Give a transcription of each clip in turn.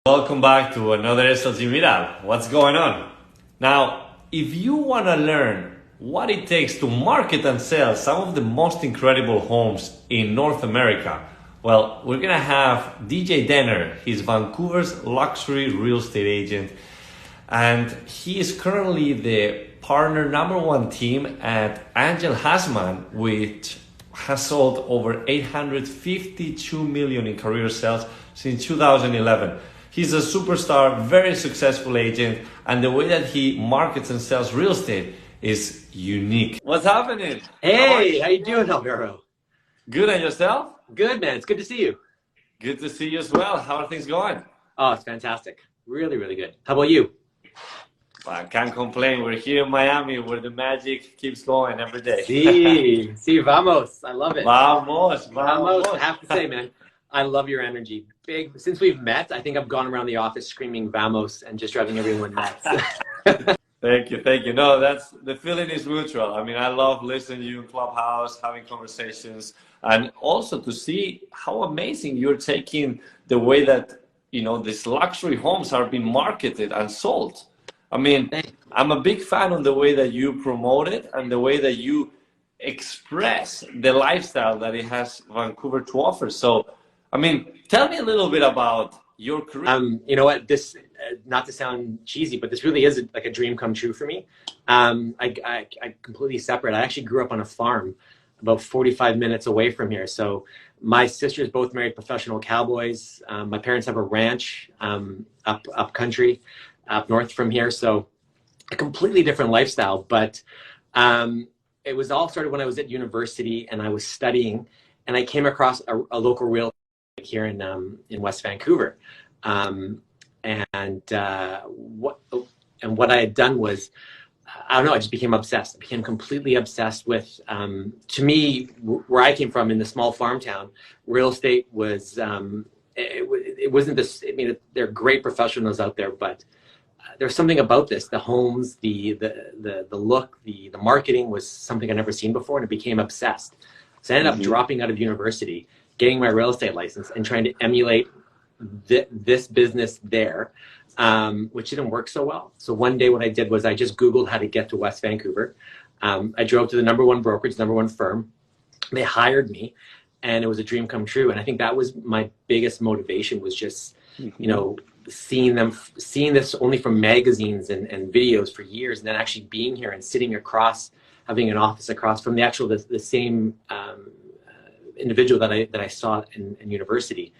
Welcome back to another SLG Meetup. What's going on? Now, if you want to learn what it takes to market and sell some of the most incredible homes in North America, well, we're going to have DJ Denner. He's Vancouver's luxury real estate agent, and he is currently the partner #1 team at Angell Hasman, which has sold over 852 million in career sales since 2011. He's a superstar, very successful agent, and the way that he markets and sells real estate is unique. What's happening? Hey, how you doing, Alvaro? Good, and yourself? Good, man. It's good to see you. Good to see you as well. How are things going? Oh, it's fantastic. Really, really good. How about you? I can't complain. We're here in Miami where the magic keeps going every day. Sí, vamos. I love it. Vamos. I have to say, man, I love your energy. Since we've met, I think I've gone around the office screaming vamos and just driving everyone nuts. Thank you. No, the feeling is mutual. I mean, I love listening to you in Clubhouse, having conversations, and also to see how amazing you're taking the way that, these luxury homes are being marketed and sold. I mean, I'm a big fan of the way that you promote it and the way that you express the lifestyle that it has Vancouver to offer. So, I mean, tell me a little bit about your career. You know what? This, not to sound cheesy, but this really is like a dream come true for me. I completely separate. I actually grew up on a farm about 45 minutes away from here. So my sisters both married professional cowboys. My parents have a ranch up country, up north from here. So a completely different lifestyle. But it was all started when I was at university and I was studying, and I came across a local real here in West Vancouver. What I had done was, I don't know, I just became obsessed. I became completely obsessed with, to me, where I came from in the small farm town, real estate was, it wasn't this, I mean, there are great professionals out there, but there's something about this, the homes, the look, the marketing was something I'd never seen before, and I became obsessed. So I ended up dropping out of university, getting my real estate license, and trying to emulate this business there, which didn't work so well. So one day what I did was I just Googled how to get to West Vancouver. I drove to the #1 brokerage, #1 firm. They hired me, and it was a dream come true. And I think that was my biggest motivation, was just, seeing this only from magazines and videos for years, and then actually being here and sitting across, having an office across from the same individual that I saw in university.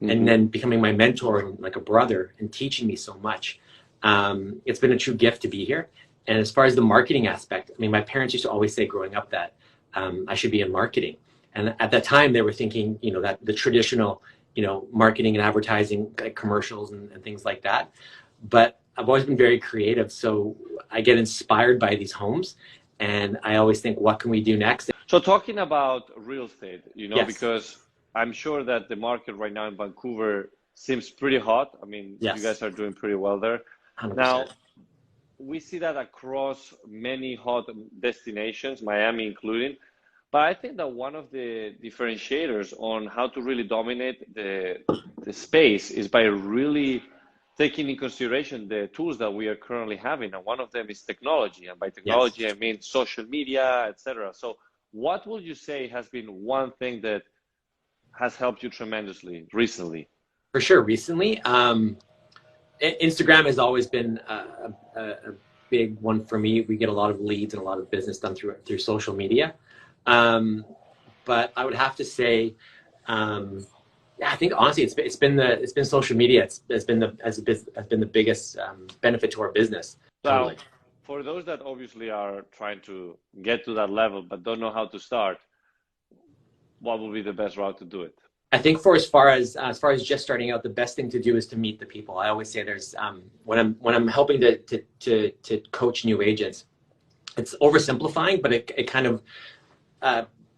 And then becoming my mentor and like a brother and teaching me so much. It's been a true gift to be here. And as far as the marketing aspect, I mean, my parents used to always say growing up that I should be in marketing. And at that time they were thinking, that the traditional, marketing and advertising, like commercials and things like that. But I've always been very creative. So I get inspired by these homes, and I always think, what can we do next? So talking about real estate, Yes. because I'm sure that the market right now in Vancouver seems pretty hot. I mean, Yes. You guys are doing pretty well there. 100%. Now, we see that across many hot destinations, Miami including. But I think that one of the differentiators on how to really dominate the space is by really taking in consideration the tools that we are currently having. And one of them is technology. And by technology, yes, I mean social media, etc. So what would you say has been one thing that has helped you tremendously recently? For sure, recently, Instagram has always been a big one for me. We get a lot of leads and a lot of business done through social media. But I would have to say, I think honestly, it's been social media. It's been the biggest benefit to our business. So, for those that obviously are trying to get to that level but don't know how to start, what would be the best route to do it? I think as far as just starting out, the best thing to do is to meet the people. I always say there's when I'm helping to coach new agents, it's oversimplifying, but it kind of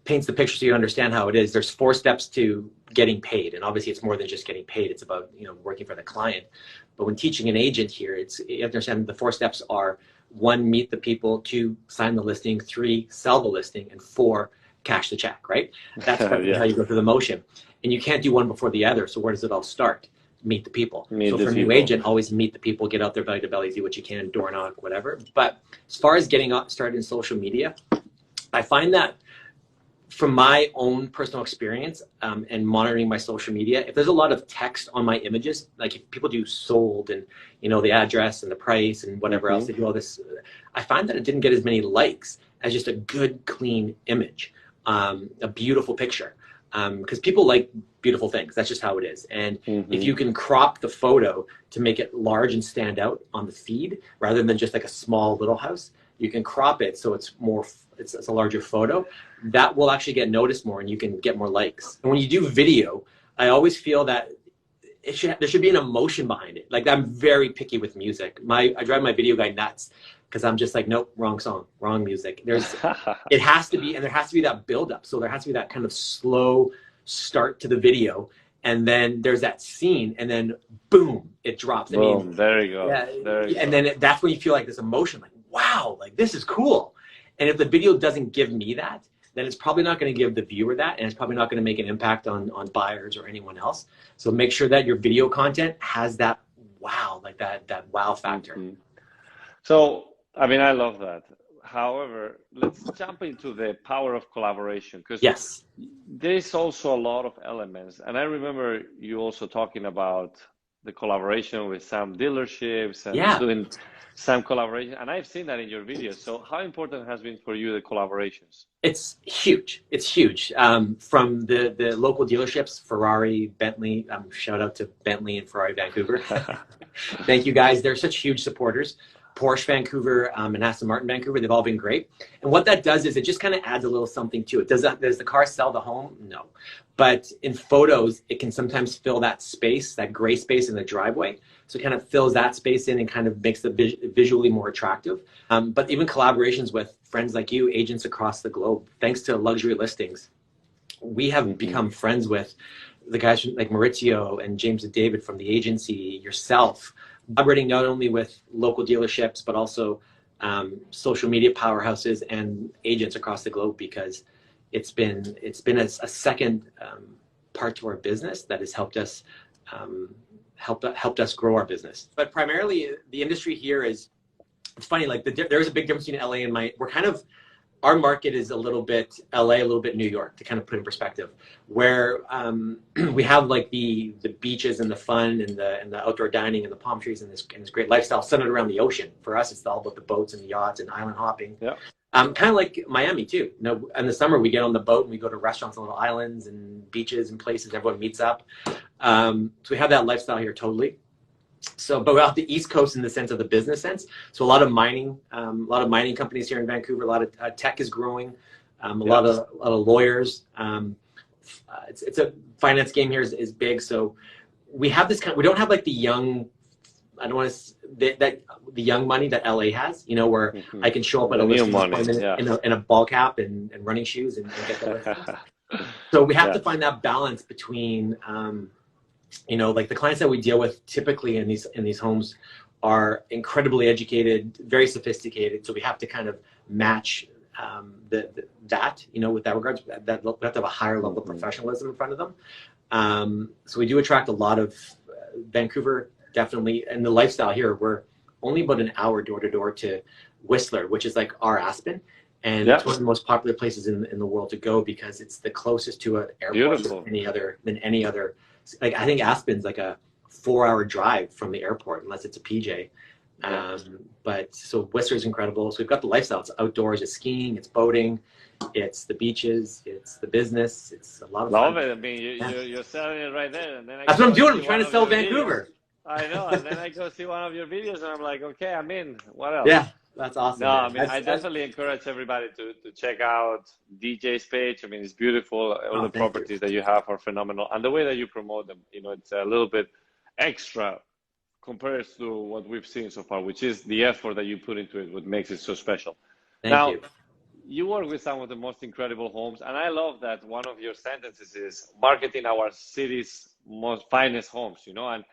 paints the picture so you understand how it is. There's 4 steps to getting paid, and obviously it's more than just getting paid. It's about working for the client. But when teaching an agent here, you have to understand the 4 steps are: 1, meet the people; 2, sign the listing; 3, sell the listing; and 4, cash the check. Right? That's how you go through the motion. And you can't do one before the other. So where does it all start? meet the people. Meet So the for a new people. agent, always meet the people, get out there belly to belly, see what you can, door knock, whatever. But as far as getting started in social media, I find that from my own personal experience and monitoring my social media, if there's a lot of text on my images, like if people do sold and, you know, the address and the price and whatever else, they do all this, I find that it didn't get as many likes as just a good, clean image, a beautiful picture. Because people like beautiful things. That's just how it is. And if you can crop the photo to make it large and stand out on the feed, rather than just like a small little house, you can crop it so it's more, it's a larger photo. That will actually get noticed more and you can get more likes. And when you do video, I always feel that there should be an emotion behind it. Like I'm very picky with music. I drive my video guy nuts because I'm just like, nope, wrong song, wrong music. It has to be, and there has to be that buildup. So there has to be that kind of slow start to the video. And then there's that scene and then boom, it drops. Boom, I mean, there you go. Yeah, there you and go. then that's when you feel like this emotion, like, wow, like this is cool. And if the video doesn't give me that, then it's probably not going to give the viewer that, and it's probably not going to make an impact on buyers or anyone else. So make sure that your video content has that wow, like that wow factor. So, I mean, I love that. However, let's jump into the power of collaboration, because yes, there's also a lot of elements. And I remember you also talking about the collaboration with some dealerships and doing some collaboration. And I've seen that in your videos. So how important has been for you the collaborations? It's huge. It's huge. From the local dealerships, Ferrari, Bentley, shout out to Bentley and Ferrari Vancouver. Thank you guys. They're such huge supporters. Porsche Vancouver and Aston Martin Vancouver, they've all been great. And what that does is it just kind of adds a little something to it. Does the car sell the home? No. But in photos, it can sometimes fill that space, that gray space in the driveway. So it kind of fills that space in and kind of makes the visually more attractive. But even collaborations with friends like you, agents across the globe, thanks to Luxury Listings, we have become friends with the guys like Maurizio and James and David from the agency, yourself, collaborating not only with local dealerships, but also social media powerhouses and agents across the globe, because it's been a second part to our business that has helped us helped us grow our business. But primarily, the industry here is, it's funny, like there's a big difference between LA and our market is a little bit LA, a little bit New York, to kind of put in perspective, where we have like the beaches and the fun and the outdoor dining and the palm trees and this great lifestyle centered around the ocean. For us, it's all about the boats and the yachts and island hopping. Yeah. Kind of like Miami too. You know, in the summer we get on the boat and we go to restaurants on little islands and beaches and places. Everyone meets up. So we have that lifestyle here totally. So, but we're off the East Coast in the sense of the business sense. So a lot of mining companies here in Vancouver. A lot of tech is growing. A lot of lawyers. It's a finance game here is big. So we have this we don't have like the young, I don't want to the young money that LA has. You know, where I can show up at a listing appointment in a ball cap and running shoes and get the listing. So we have to find that balance between. You know, like the clients that we deal with typically in these homes are incredibly educated, very sophisticated. So we have to kind of match that, you know, with that regards. That we have to have a higher level of professionalism in front of them. So we do attract a lot of Vancouver, definitely, and the lifestyle here. We're only about an hour door to door to Whistler, which is like our Aspen. And it's one of the most popular places in the world to go because it's the closest to an airport than any other. Like I think Aspen's like a 4-hour drive from the airport, unless it's a PJ. But so Whistler's incredible. So we've got the lifestyle. It's outdoors. It's skiing. It's boating. It's the beaches. It's the business. It's a lot of fun. Love it. I mean, you're selling it right there. And then that's what I'm doing. I'm trying to sell Vancouver. I know. And then I go see one of your videos, and I'm like, okay, I'm in. What else? Yeah. That's awesome. No, I mean, I definitely encourage everybody to check out DJ's page. I mean, it's beautiful. All the properties that you have are phenomenal. And the way that you promote them, you know, it's a little bit extra compared to what we've seen so far, which is the effort that you put into it, what makes it so special. Thank you. You work with some of the most incredible homes. And I love that one of your sentences is marketing our city's most finest homes, you know, and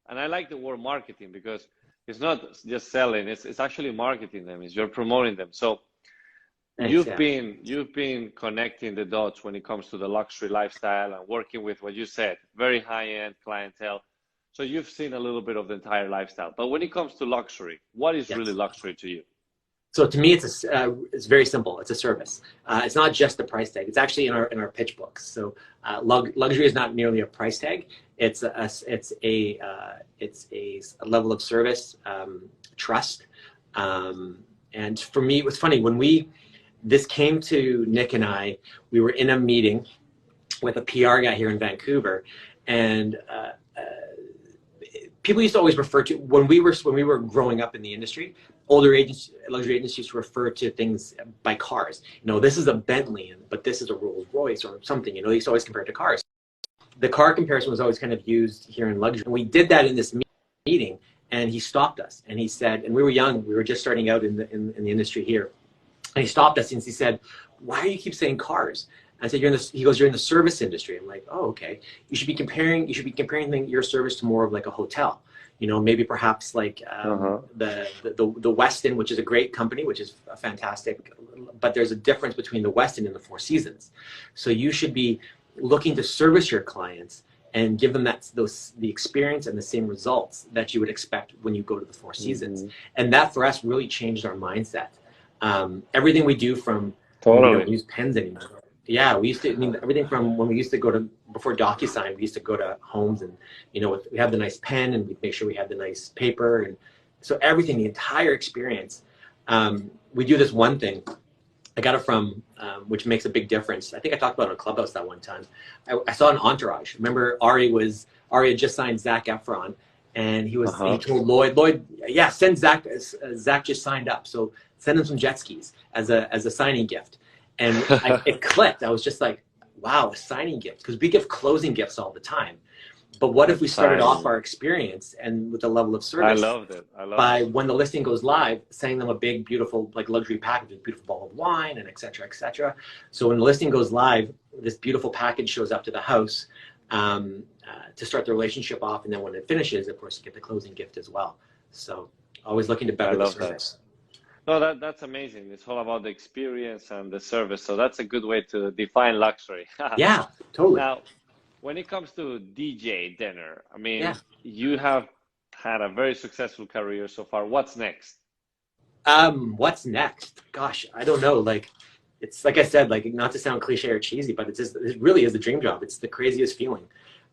I like the word marketing because it's not just selling, it's actually marketing them, you're promoting them. So you've been connecting the dots when it comes to the luxury lifestyle and working with what you said, very high-end clientele. So you've seen a little bit of the entire lifestyle. But when it comes to luxury, what is really luxury to you? So to me, it's very simple. It's a service. It's not just the price tag. It's actually in our pitch books. So luxury is not merely a price tag. It's a level of service, trust. And for me, it was funny when this came to Nick and I. We were in a meeting with a PR guy here in Vancouver, and people used to always refer to, when we were growing up in the industry, older luxury agencies refer to things by cars. You know, this is a Bentley, but this is a Rolls Royce or something. You know, they used to always compare it to cars. The car comparison was always kind of used here in luxury. And we did that in this meeting, and he stopped us, and he said, and we were young, we were just starting out in the industry here, and he stopped us and he said, "Why do you keep saying cars?" I said, he goes, "You're in the service industry." I'm like, "Oh, okay. You should be comparing your service to more of like a hotel. You know, maybe perhaps like the Westin, which is a great company, which is fantastic, but there's a difference between the Westin and the Four Seasons. So you should be looking to service your clients and give them the experience and the same results that you would expect when you go to the Four Seasons." And that for us really changed our mindset. Everything we do from, we don't use pens anymore. Yeah, we used to, everything from when we used to go to, before DocuSign, we used to go to homes and, you know, we have the nice pen and we'd make sure we had the nice paper. And so everything, the entire experience, we do this one thing. I got it from, which makes a big difference. I think I talked about it on Clubhouse that one time. I saw an Entourage. Remember Ari had just signed Zac Efron, and he told Lloyd, yeah, send Zac, Zac just signed up. So send him some jet skis as a signing gift. And it clicked. I was just like, wow, a signing gift. Because we give closing gifts all the time. But what if we started off our experience and with a level of service? I loved it. By when the listing goes live, sending them a big, beautiful, like luxury package with a beautiful bottle of wine and et cetera, et cetera. So when the listing goes live, this beautiful package shows up to the house to start the relationship off. And then when it finishes, of course, you get the closing gift as well. So always looking to better the service. No, that's amazing. It's all about the experience and the service. So that's a good way to define luxury. Yeah, totally. Now, when it comes to DJ dinner, I mean, you have had a very successful career so far. What's next? What's next? Gosh, I don't know. Like, it's like I said, like, not to sound cliche or cheesy, but it really is the dream job. It's the craziest feeling.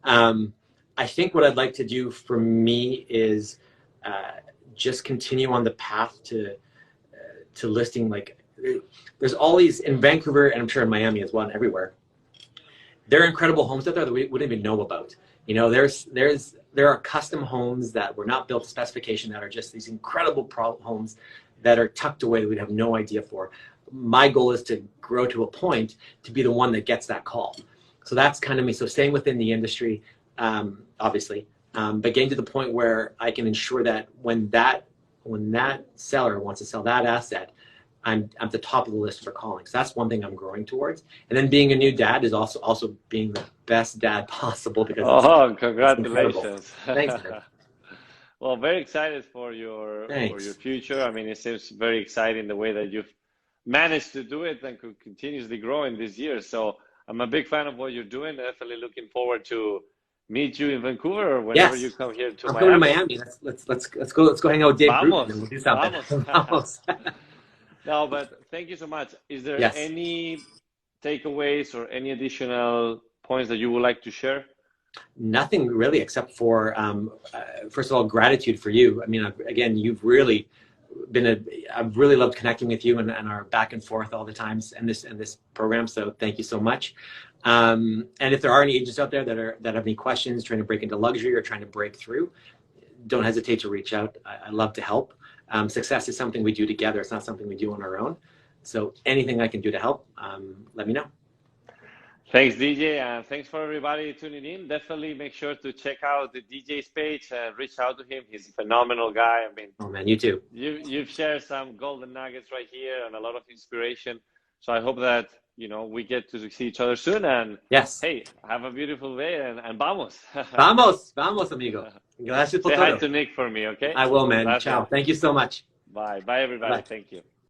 I think what I'd like to do for me is just continue on the path to listing. Like, there's all these in Vancouver, and I'm sure in Miami as well, and everywhere. There are incredible homes out there that we wouldn't even know about. You know, there are custom homes that were not built to specification that are just these incredible homes that are tucked away that we'd have no idea for. My goal is to grow to a point to be the one that gets that call. So that's kind of me. So staying within the industry, obviously, but getting to the point where I can ensure that when that seller wants to sell that asset, I'm at the top of the list for calling. So that's one thing I'm growing towards. And then being a new dad is also being the best dad possible, because congratulations. Thanks, man. Well, very excited for your future. I mean, it seems very exciting the way that you've managed to do it and could continuously grow in these years. So I'm a big fan of what you're doing. Definitely looking forward to meet you in Vancouver or whenever you come here to Miami. I'm going to Miami. Let's go hang out with Dave Bruton and we'll do something. Vamos. No, but thank you so much. Is there any takeaways or any additional points that you would like to share? Nothing really, except for first of all, gratitude for you. I mean, again, you've really been I've really loved connecting with you and our back and forth all the times in this program. So thank you so much. And if there are any agents out there that have any questions, trying to break into luxury or trying to break through, don't hesitate to reach out. I love to help. Success is something we do together. It's not something we do on our own. So anything I can do to help, let me know. Thanks, DJ, and thanks for everybody tuning in. Definitely make sure to check out the DJ's page and reach out to him. He's a phenomenal guy. I mean, oh man, you too. You've shared some golden nuggets right here and a lot of inspiration. So I hope that we get to see each other soon. And hey, have a beautiful day and vamos. Vamos, amigo. Gracias por todo. Say hi to Nick for me, okay? I will, man. Ciao. Thank you so much. Bye, everybody. Bye. Thank you.